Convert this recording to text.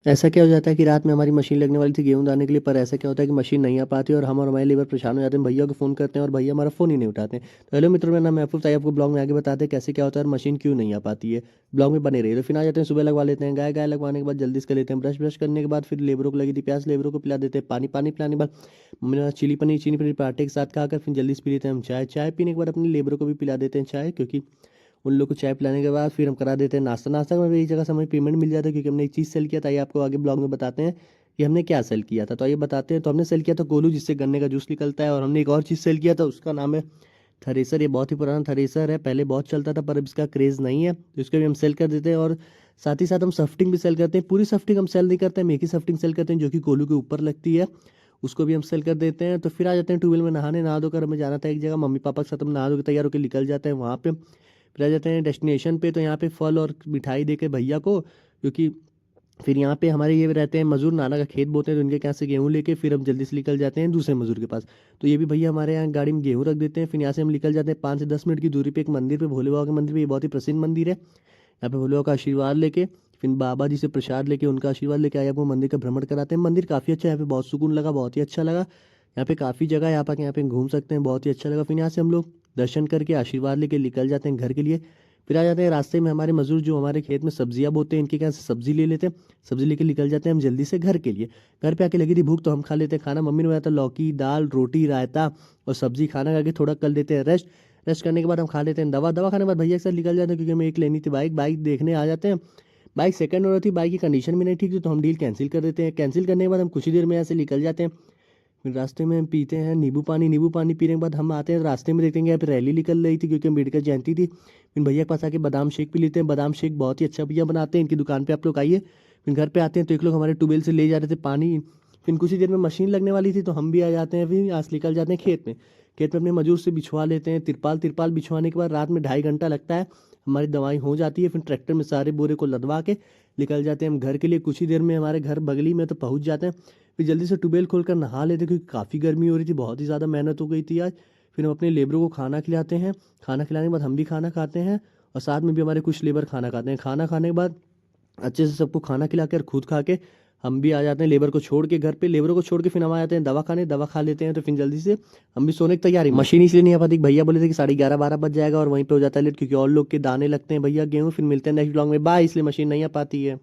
ऐसा क्या हो जाता है कि रात में हमारी मशीन लगने वाली थी गेहूँ दाने के लिए, पर ऐसा क्या होता है कि मशीन नहीं आ पाती और हम और हमारे लेबर परेशान हो जाते हैं। भैया को फ़ोन करते हैं और भैया हमारा फ़ोन ही नहीं उठाते हैं। तो हेलो मित्रों, मेरा नाम है महफूज़। आइए आपको ब्लॉग में आगे बताते हैं कैसे क्या होता है और मशीन क्यों नहीं आ पाती है। ब्लॉग में बने रहिए। तो फिर आ जाते हैं, सुबह लगवा लेते हैं गाय लगवाने के बाद जल्दी से कर लेते हैं ब्रश। ब्रश करने के बाद फिर लेबरों को लगी थी प्यास, लेबरों को पिला देते हैं पानी। पानी पिलाने के बाद मेरा चीनी पनीर पराठे के साथ खाकर फिर जल्दी से पी लेते हैं हम चाय। चाय पीने के बाद अपने लेबरों को भी पिला देते हैं चाय, क्योंकि उन लोग को चाय पिलाने के बाद फिर हम करा देते हैं नाश्ता। नाश्ता में भी एक जगह से हमें पेमेंट मिल जाता है, क्योंकि हमने एक चीज़ सेल किया था। ये आपको आगे ब्लॉग में बताते हैं कि हमने क्या सेल किया था। तो आइए बताते हैं। तो हमने सेल किया था कोलू, जिससे गन्ने का जूस निकलता है। और हमने एक और चीज़ सेल किया था, उसका नाम है थ्रेसर। ये बहुत ही पुराना थ्रेसर है, पहले बहुत चलता था पर अब इसका क्रेज़ नहीं है, तो इसको भी हम सेल कर देते हैं। और साथ ही साथ हम सफ्टिंग भी सेल करते हैं। पूरी सफ्टिंग हम सेल नहीं करते हैं, हम एक ही सफ्टिंग सेल करते हैं जो कि कोलू के ऊपर लगती है, उसको भी हम सेल कर देते हैं। तो फिर आ जाते हैं ट्यूबवेल में नहाने। नहा धोकर हमें जाना था एक जगह, मम्मी पापा के साथ हम नहा धो के तैयार होकर निकल जाते हैं वहाँ पे। फिर आ जाते हैं डेस्टिनेशन पे। तो यहाँ पे फल और मिठाई दे के भैया को, क्योंकि फिर यहाँ पे हमारे ये रहते हैं मजदूर, नाना का खेत बोते हैं, तो उनके यहाँ से गेहूँ लेके फिर हम जल्दी से निकल जाते हैं दूसरे मजदूर के पास। तो ये भी भैया हमारे यहाँ गाड़ी में गेहूँ रख देते हैं। फिर यहाँ से हम निकल जाते हैं 5 से 10 मिनट की दूरी पे एक मंदिर पे, भोले बाबा के मंदिर पे। ये बहुत ही प्रसिद्ध मंदिर है। यहाँ पे भोले बाबा का आशीर्वाद लेके फिर बाबा जी से प्रसाद लेके उनका आशीर्वाद लेके आए, आपको मंदिर का भ्रमण कराते हैं। मंदिर काफ़ी अच्छा है, यहाँ पे बहुत सुकून लगा, बहुत ही अच्छा लगा। यहाँ पे काफ़ी जगह है, यहाँ पे घूम सकते हैं, बहुत ही अच्छा लगा। फिर यहाँ से हम लोग दर्शन करके आशीर्वाद लेके निकल जाते हैं घर के लिए। फिर आ जाते हैं रास्ते में हमारे मजदूर जो हमारे खेत में सब्जियां बोते हैं, इनके यहाँ से सब्जी ले लेते हैं। सब्जी लेके निकल जाते हैं हम जल्दी से घर के लिए। घर पे आके लगी थी भूख, तो हम खा लेते हैं खाना। मम्मी ने बनाया था लौकी दाल रोटी रायता और सब्जी। खाना खा के थोड़ा कर लेते हैं रेस्ट। रेस्ट करने के बाद हम खा लेते हैं दवा। दवा खाने के बाद भैया के साथ निकल जाते हैं, क्योंकि हमें एक लेनी थी बाइक। बाइक देखने आ जाते हैं। बाइक सेकंड ओनर थी, बाइक की कंडीशन भी नहीं ठीक थी, तो हम डील कैंसिल कर देते हैं। कैंसिल करने के बाद हम कुछ ही देर में यहाँ से निकल जाते हैं। फिर रास्ते में हम पीते हैं नींबू पानी। नींबू पानी पीने के बाद हम आते हैं, रास्ते में देखते हैं यहाँ पे रैली निकल रही थी, क्योंकि अम्बेडकर जयंती थी। फिर भैया के पास आके बादाम शेक पी लेते हैं। बादाम शेक बहुत ही अच्छा भैया बनाते हैं, इनकी दुकान पे आप लोग आइए। फिर घर पे आते हैं तो एक लोग हमारे ट्यूबवेल से ले जा रहे थे पानी। फिर कुछ ही देर में मशीन लगने वाली थी, तो हम भी आ जाते हैं। फिर यहाँ से निकल जाते हैं खेत में। खेत में अपने मजदूर से बिछवा लेते हैं तिरपाल। तिरपाल बिछवाने के बाद रात में 2.5 घंटा लगता है, हमारी दवाई हो जाती है। फिर ट्रैक्टर में सारे बोरे को लदवा के निकल जाते हैं हम घर के लिए। कुछ ही देर में हमारे घर बगली में तो पहुंच जाते हैं। फिर जल्दी से ट्यूबवेल खोलकर नहा लेते हैं, क्योंकि काफ़ी गर्मी हो रही थी, बहुत ही ज़्यादा मेहनत हो गई थी आज। फिर हम अपने लेबरों को खाना खिलाते हैं। खाना खिलाने के बाद हम भी खाना खाते हैं, और साथ में भी हमारे कुछ लेबर खाना खाते हैं। खाना खाने के बाद अच्छे से सबको खाना खिला कर खुद खा के हम भी आ जाते हैं लेबर को छोड़ के घर पे। लेबरों को छोड़ के फिर हम आ जाते हैं दवा खाने। दवा खा लेते हैं तो फिर जल्दी से हम भी सोने की तैयारी। मशीन इसलिए नहीं आ पाती, भैया बोले थे कि 11:30 12 बज जाएगा और वहीं पे हो जाता है लेट, क्योंकि और लोग के दाने लगते हैं भैया गेहूँ। फिर मिलते हैं नेक्स्ट ब्लॉग में, बाय। इसलिए मशीन नहीं आ पाती है।